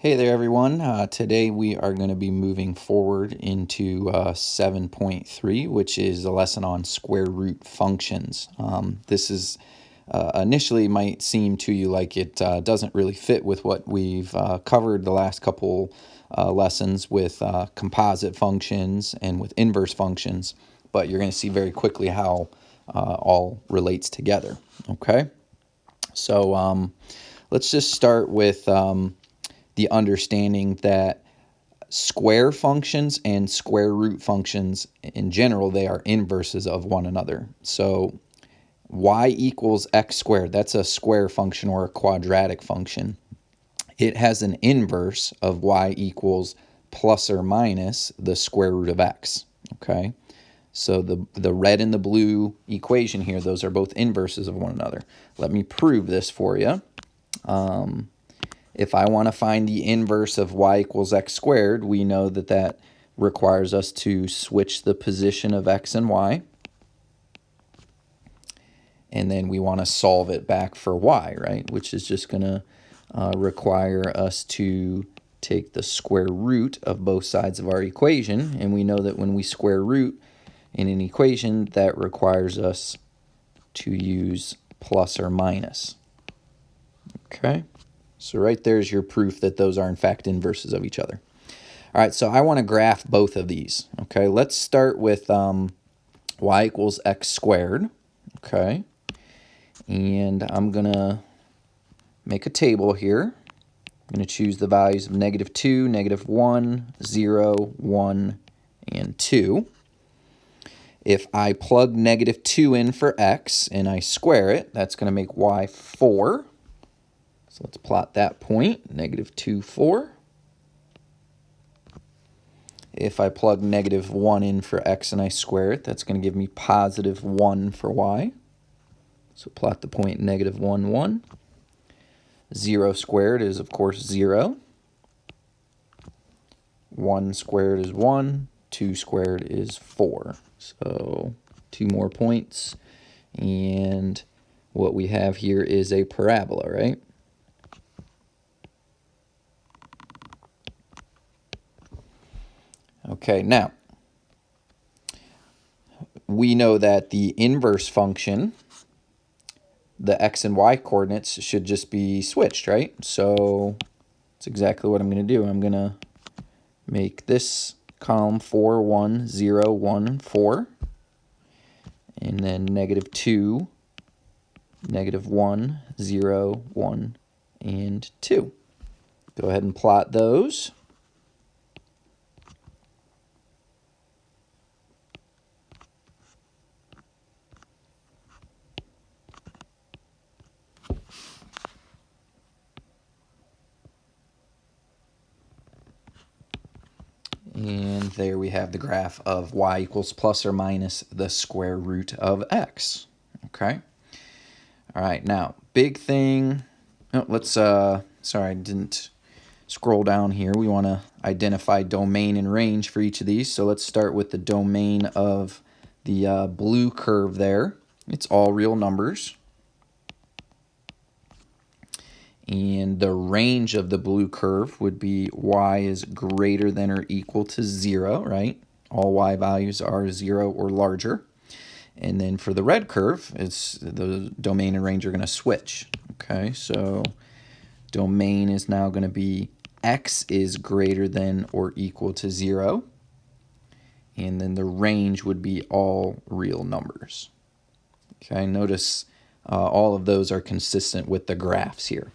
Hey there everyone, today we are going to be moving forward into 7.3, which is a lesson on square root functions. This is initially might seem to you like it doesn't really fit with what we've covered the last couple lessons with composite functions and with inverse functions, but you're going to see very quickly how all relates together. Okay, so let's just start with the understanding that square functions and square root functions in general, they are inverses of one another. So y equals x squared, that's a square function or a quadratic function. It has an inverse of y equals plus or minus the square root of x. Okay, so the red and the blue equation here, those are both inverses of one another. Let me prove this for you. If I want to find the inverse of y equals x squared, we know that that requires us to switch the position of x and y. And then we want to solve it back for y, right? Which is just going to require us to take the square root of both sides of our equation. And we know that when we square root in an equation, that requires us to use plus or minus. Okay? So right there's your proof that those are in fact inverses of each other. All right, so I want to graph both of these. Okay, let's start with y equals x squared. Okay, and I'm going to make a table here. I'm going to choose the values of -2, -1, 0, 1, and 2. If I plug -2 in for x and I square it, that's going to make y 4. So let's plot that point, -2, 4. If I plug -1 in for x and I square it, that's going to give me +1 for y. So plot the point -1, 1. 0 squared is, of course, 0. 1 squared is 1. 2 squared is 4. So 2 more points. And what we have here is a parabola, right? Okay, now, we know that the inverse function, the x and y coordinates should just be switched, right? So that's exactly what I'm going to do. I'm going to make this column 4, 1, 0, 1, and 4. And then -2, -1, 0, 1, and 2. Go ahead and plot those. And there we have the graph of y equals plus or minus the square root of x. Okay. All right. Now, big thing. Oh, let's. Sorry, I didn't scroll down here. We want to identify domain and range for each of these. So let's start with the domain of the blue curve there. It's all real numbers. And the range of the blue curve would be y is greater than or equal to 0, right? All y values are 0 or larger. And then for the red curve, it's the domain and range are going to switch. Okay, so domain is now going to be x is greater than or equal to 0. And then the range would be all real numbers. Okay, notice all of those are consistent with the graphs here.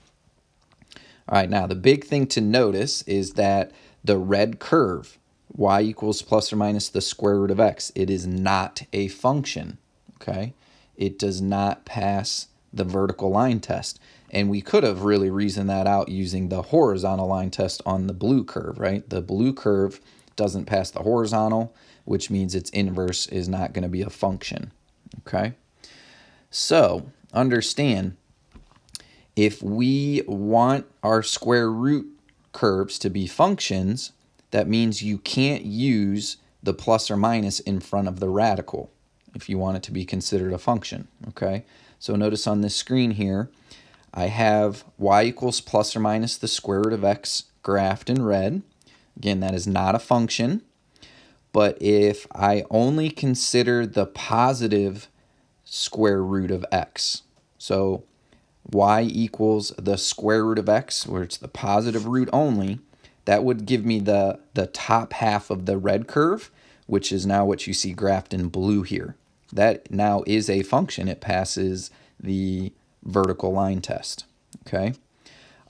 All right, now the big thing to notice is that the red curve, y equals plus or minus the square root of x, it is not a function, okay? It does not pass the vertical line test. And we could have really reasoned that out using the horizontal line test on the blue curve, right? The blue curve doesn't pass the horizontal, which means its inverse is not going to be a function, okay? So understand, if we want our square root curves to be functions, that means you can't use the plus or minus in front of the radical if you want it to be considered a function, okay? So notice on this screen here, I have y equals plus or minus the square root of x graphed in red. Again, that is not a function. But if I only consider the positive square root of x, so y equals the square root of x, where it's the positive root only, that would give me the top half of the red curve, which is now what you see graphed in blue here. That now is a function. It passes the vertical line test. Okay.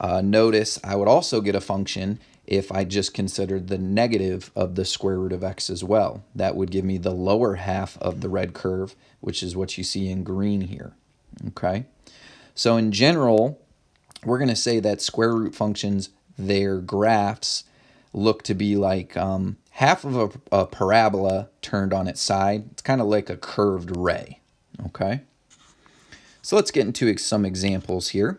Notice I would also get a function if I just considered the negative of the square root of x as well. That would give me the lower half of the red curve, which is what you see in green here. Okay. So in general, we're going to say that square root functions, their graphs look to be like half of a parabola turned on its side. It's kind of like a curved ray. Okay. So let's get into some examples here.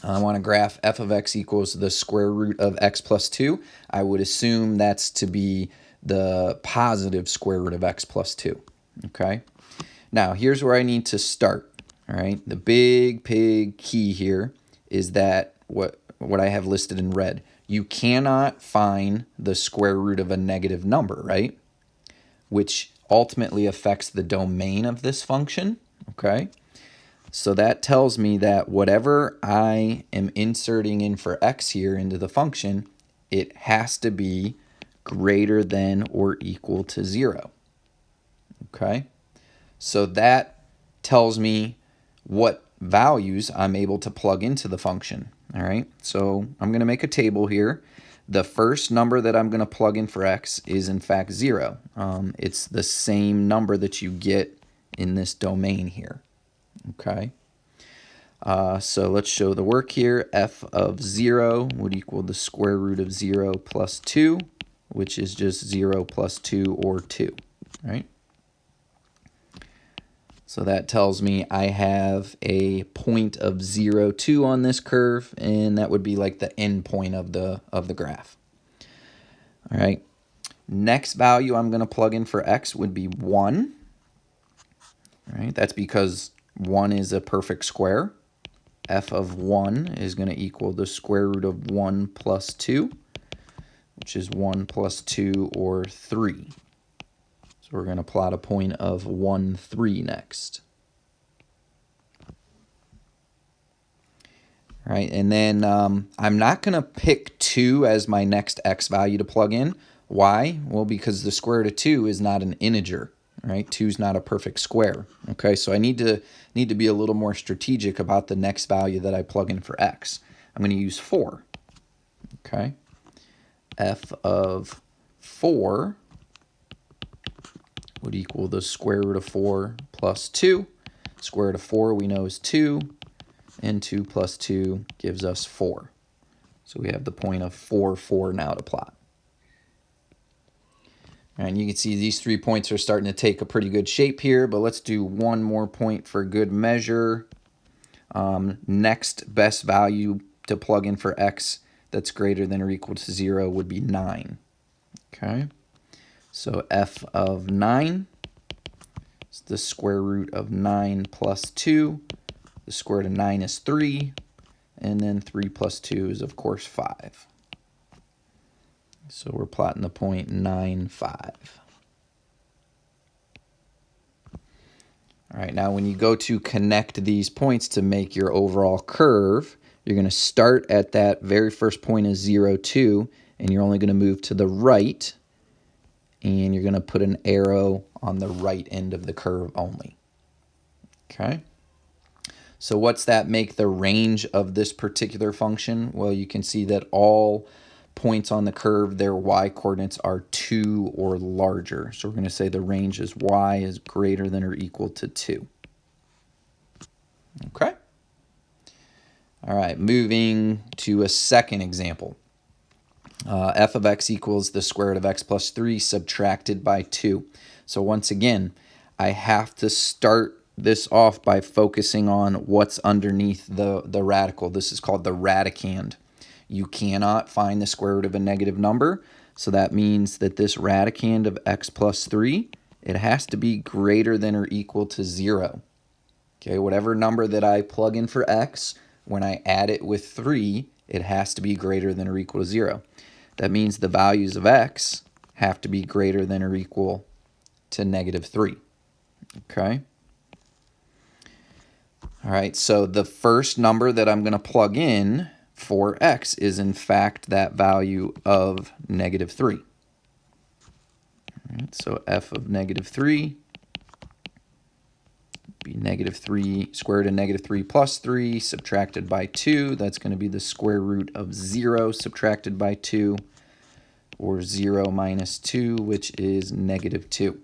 I want to graph f of x equals the square root of x plus 2. I would assume that's to be the positive square root of x plus 2. Okay. Now, here's where I need to start. All right. The big key here is that what I have listed in red. You cannot find the square root of a negative number, right? Which ultimately affects the domain of this function. Okay. So that tells me that whatever I am inserting in for x here into the function, it has to be greater than or equal to 0. Okay? So that tells me what values I'm able to plug into the function. All right? So I'm going to make a table here. The first number that I'm going to plug in for x is in fact 0. It's the same number that you get in this domain here. Okay, so let's show the work here. F of 0 would equal the square root of 0 plus 2, which is just 0 plus 2 or 2, right? So that tells me I have a point of 0, 2 on this curve, and that would be like the end point of the graph. All right. Next value I'm going to plug in for x would be 1. All right, that's because 1 is a perfect square. F of 1 is going to equal the square root of 1 plus 2, which is 1 plus 2 or 3. So we're going to plot a point of 1, 3 next. All right, and then I'm not going to pick 2 as my next x value to plug in. Why? Well, because the square root of 2 is not an integer. Right, 2 is not a perfect square. Okay, so I need to be a little more strategic about the next value that I plug in for x. I'm going to use 4. Okay, f of 4 would equal the square root of 4 plus 2. Square root of 4 we know is 2, and 2 plus 2 gives us 4. So we have the point of 4, 4 now to plot. And you can see these 3 points are starting to take a pretty good shape here, but let's do one more point for good measure. Next best value to plug in for x that's greater than or equal to 0 would be 9. Okay, so f of 9 is the square root of 9 plus 2. The square root of 9 is 3, and then 3 plus 2 is, of course, 5. So we're plotting the point 9, 5. All right, now when you go to connect these points to make your overall curve, you're going to start at that very first point of 0, 2, and you're only going to move to the right, and you're going to put an arrow on the right end of the curve only. Okay? So what's that make the range of this particular function? Well, you can see that all points on the curve, their y-coordinates are 2 or larger. So we're going to say the range is y is greater than or equal to 2. Okay? All right, moving to a second example. F of x equals the square root of x plus 3 subtracted by 2. So once again, I have to start this off by focusing on what's underneath the radical. This is called the radicand. You cannot find the square root of a negative number, so that means that this radicand of x plus 3, it has to be greater than or equal to 0. Okay, whatever number that I plug in for x, when I add it with 3, it has to be greater than or equal to 0. That means the values of x have to be greater than or equal to -3. Okay? All right, so the first number that I'm going to plug in for x is in fact that value of -3. All right, so f of -3 be -3 square root of -3 plus 3 subtracted by 2. That's going to be the square root of 0 subtracted by 2, or 0 minus 2, which is -2.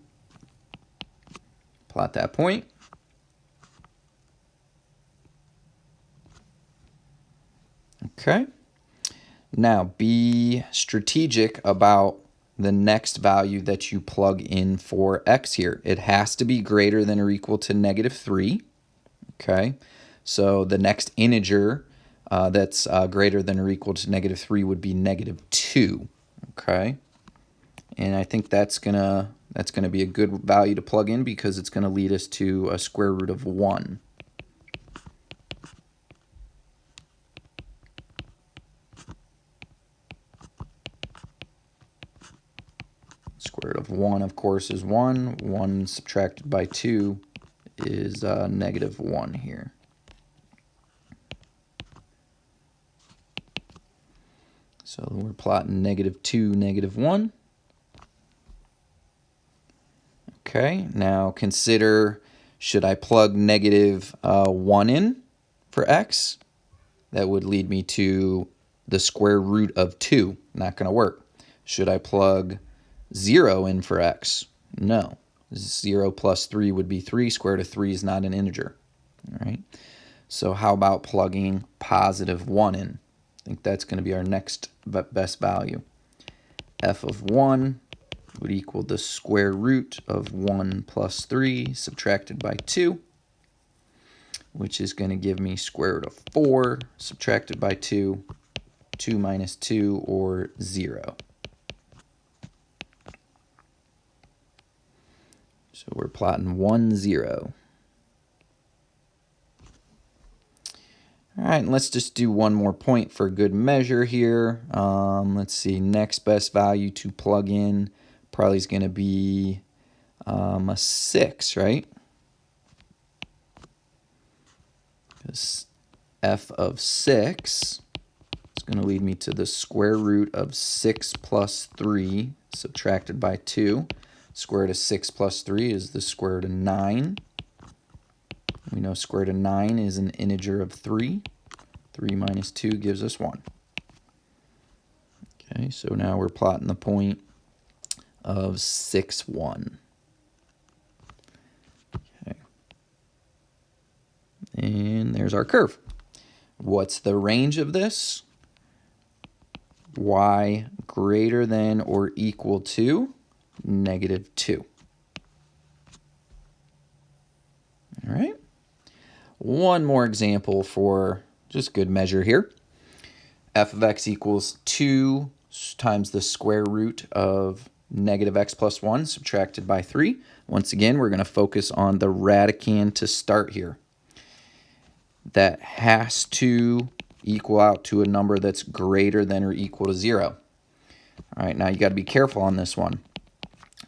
Plot that point. Okay. Now be strategic about the next value that you plug in for x here. It has to be greater than or equal to -3. Okay. So the next integer that's greater than or equal to -3 would be -2. Okay. And I think that's gonna be a good value to plug in because it's gonna lead us to a square root of 1. Square root of 1, of course, is 1. 1 subtracted by 2 is -1 here. So we're plotting -2, -1. Okay, now consider, should I plug -1 in for x? That would lead me to the square root of 2. Not going to work. Should I plug 0 in for x? No. 0 plus 3 would be 3. Square root of 3 is not an integer. All right. So how about plugging +1 in? I think that's going to be our next best value. F of 1 would equal the square root of 1 plus 3 subtracted by 2, which is going to give me square root of 4 subtracted by 2, 2 minus 2, or 0. So we're plotting 1, 0. All right, and let's just do one more point for good measure here. Let's see, next best value to plug in probably is going to be a 6, right? Because f of 6 is going to lead me to the square root of 6 plus 3 subtracted by 2. Square root of 6 plus 3 is the square root of 9. We know square root of 9 is an integer of 3. 3 minus 2 gives us 1. Okay, so now we're plotting the point of 6, 1. Okay. And there's our curve. What's the range of this? Y greater than or equal to -2. All right. One more example for just good measure here. F of x equals 2 times the square root of -x plus 1 subtracted by 3. Once again, we're going to focus on the radicand to start here. That has to equal out to a number that's greater than or equal to 0. All right, now you got to be careful on this one.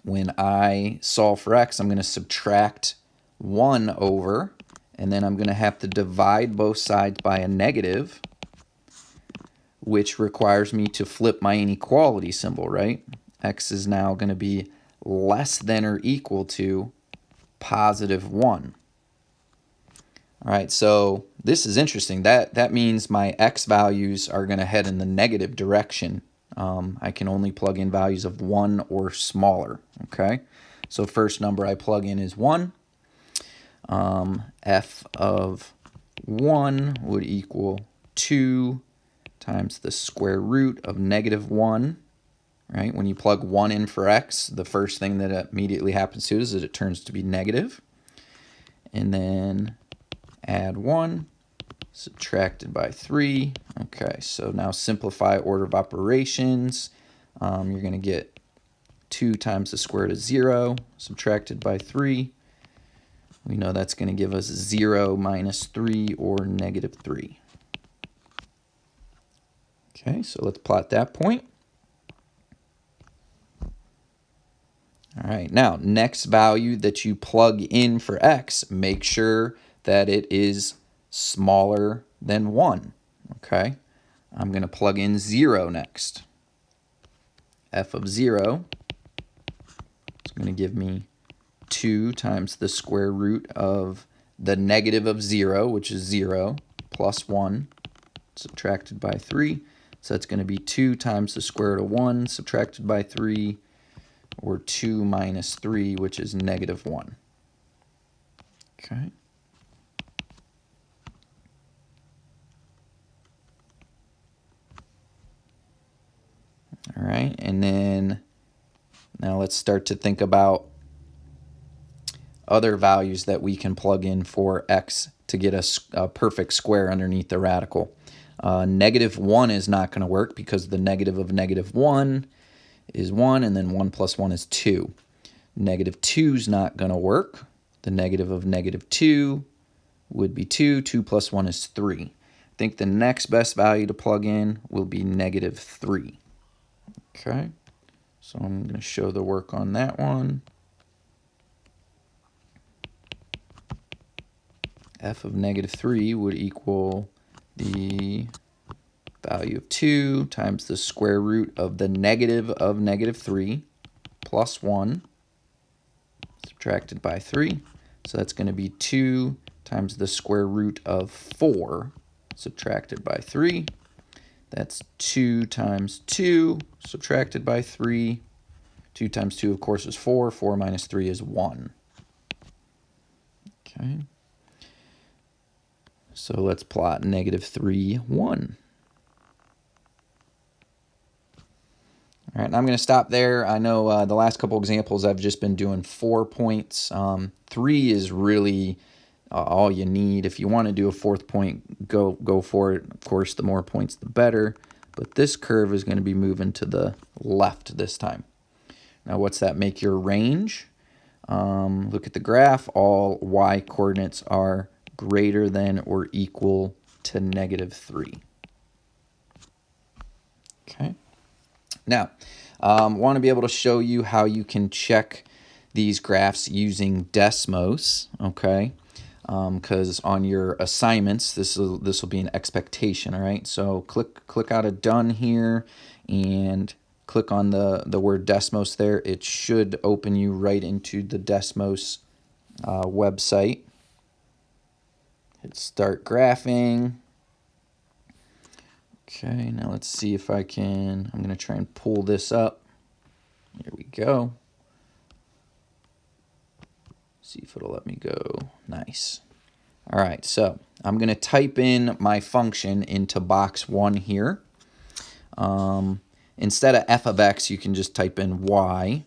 When I solve for x, I'm going to subtract 1 over, and then I'm going to have to divide both sides by a negative, which requires me to flip my inequality symbol, right? X is now going to be less than or equal to +1. All right, so this is interesting. That means my x values are going to head in the negative direction. I can only plug in values of 1 or smaller, okay? So first number I plug in is 1. F of 1 would equal 2 times the square root of -1, right? When you plug 1 in for x, the first thing that immediately happens to it is that it turns to be negative. And then add 1, subtracted by 3. Okay, so now simplify order of operations. You're going to get 2 times the square root of 0, subtracted by 3. We know that's going to give us 0 minus 3, or -3. Okay, so let's plot that point. All right, now next value that you plug in for x, make sure that it is smaller than 1. Okay, I'm going to plug in 0 next. F of 0 is going to give me 2 times the square root of the negative of 0, which is 0, plus 1, subtracted by 3. So that's going to be 2 times the square root of 1 subtracted by 3, or 2 minus 3, which is negative 1. Okay. All right, and then now let's start to think about other values that we can plug in for x to get a perfect square underneath the radical. Negative 1 is not going to work because the negative of negative 1 is 1, and then 1 plus 1 is 2. Negative 2 is not going to work. The negative of negative 2 would be 2. 2 plus 1 is 3. I think the next best value to plug in will be negative 3. Okay, so I'm going to show the work on that one. F of negative 3 would equal the value of 2 times the square root of the negative of negative 3 plus 1 subtracted by 3. So that's going to be 2 times the square root of 4 subtracted by 3. That's 2 times 2 subtracted by 3. 2 times 2, of course, is 4. 4 minus 3 is 1. Okay. So let's plot negative 3, 1. All right, I'm going to stop there. I know the last couple examples I've just been doing 4 points. 3 is really all you need. If you want to do a 4th point, go for it. Of course, the more points, the better. But this curve is going to be moving to the left this time. Now, what's that make your range? Look at the graph. All y coordinates are greater than or equal to negative 3. Okay. Now, want to be able to show you how you can check these graphs using Desmos, okay? Because on your assignments, this will be an expectation, all right? So click out of done here and click on the word Desmos there. It should open you right into the Desmos website. Hit start graphing. Okay, now let's see if I can, I'm going to try and pull this up. Here we go. See if it'll let me go. Nice. All right, so I'm going to type in my function into box 1 here. Instead of f of x, you can just type in y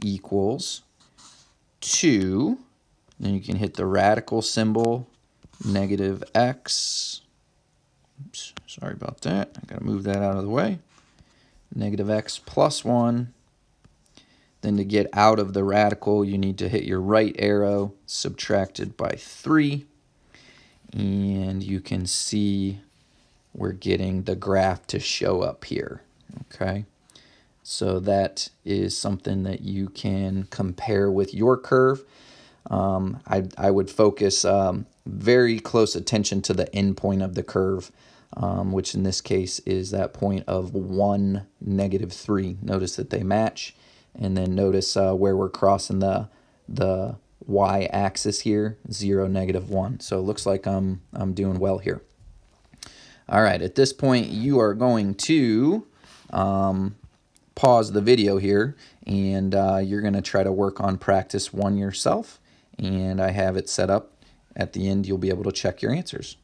equals 2. Then you can hit the radical symbol, negative x. Oops, sorry about that. I got to move that out of the way. Negative x plus 1. Then to get out of the radical, you need to hit your right arrow, subtracted by 3. And you can see we're getting the graph to show up here. Okay, so that is something that you can compare with your curve. I would focus very close attention to the end point of the curve, which in this case is that point of 1, negative 3. Notice that they match, and then notice where we're crossing the y-axis here, 0, negative 1. So it looks like I'm doing well here. All right, at this point, you are going to pause the video here, and you're going to try to work on practice 1 yourself, and I have it set up. At the end, you'll be able to check your answers.